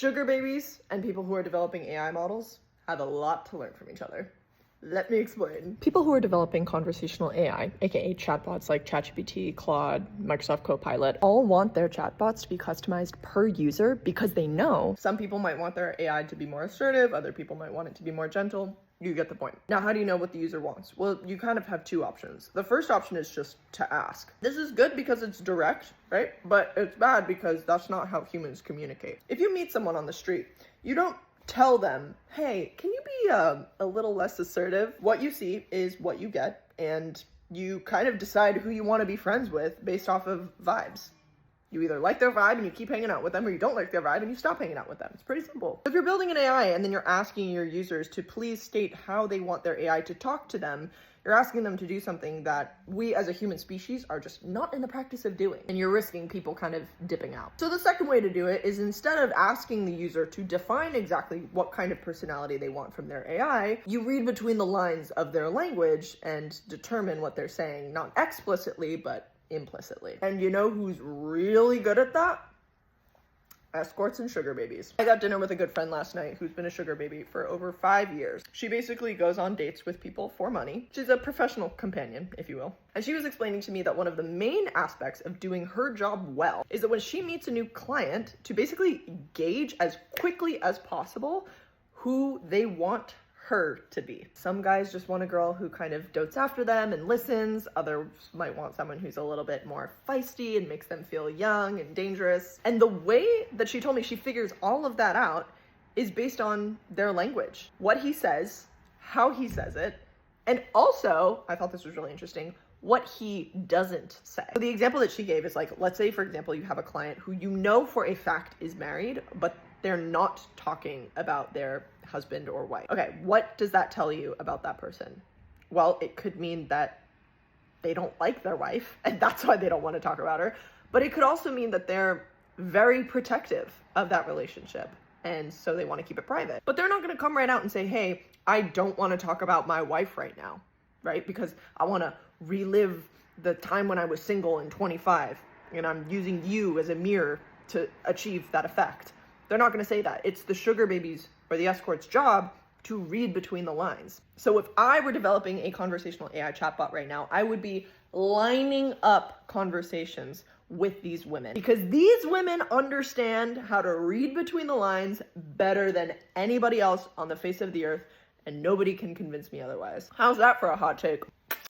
Sugar babies and people who are developing AI models have a lot to learn from each other. Let me explain. People who are developing conversational AI, aka chatbots like ChatGPT, Claude, Microsoft Copilot, all want their chatbots to be customized per user because they know some people might want their AI to be more assertive, other people might want it to be more gentle. You get the point. Now, how do you know what the user wants? Well, you kind of have two options. The first option is just to ask. This is good because it's direct, right? But it's bad because that's not how humans communicate. If you meet someone on the street, you don't tell them, hey, can you be a little less assertive? What you see is what you get, and you kind of decide who you want to be friends with based off of vibes. You either like their vibe and you keep hanging out with them, or you don't like their vibe and you stop hanging out with them. It's pretty simple. If you're building an AI and then you're asking your users to please state how they want their AI to talk to them, you're asking them to do something that we as a human species are just not in the practice of doing. And you're risking people kind of dipping out. So the second way to do it is, instead of asking the user to define exactly what kind of personality they want from their AI, you read between the lines of their language and determine what they're saying, not explicitly, but implicitly. And you know who's really good at that? Escorts and sugar babies. I got dinner with a good friend last night who's been a sugar baby for over 5 years. She basically goes on dates with people for money. She's a professional companion, if you will. And she was explaining to me that one of the main aspects of doing her job well is that when she meets a new client, to basically gauge as quickly as possible who they want her to be. Some guys just want a girl who kind of dotes after them and listens. Others might want someone who's a little bit more feisty and makes them feel young and dangerous. And the way that she told me she figures all of that out is based on their language. What he says, how he says it, and also, I thought this was really interesting, what he doesn't say. So the example that she gave is like, let's say, for example, you have a client who you know for a fact is married, but they're not talking about their husband or wife. Okay, what does that tell you about that person? Well, it could mean that they don't like their wife, and that's why they don't want to talk about her. But it could also mean that they're very protective of that relationship, and so they want to keep it private. But they're not going to come right out and say, hey, I don't want to talk about my wife right now, right? Because I want to relive the time when I was single and 25, and I'm using you as a mirror to achieve that effect. They're not going to say that. It's the sugar baby's or the escort's job to read between the lines. So if I were developing a conversational AI chatbot right now, I would be lining up conversations with these women, because these women understand how to read between the lines better than anybody else on the face of the earth, and nobody can convince me otherwise. How's that for a hot take?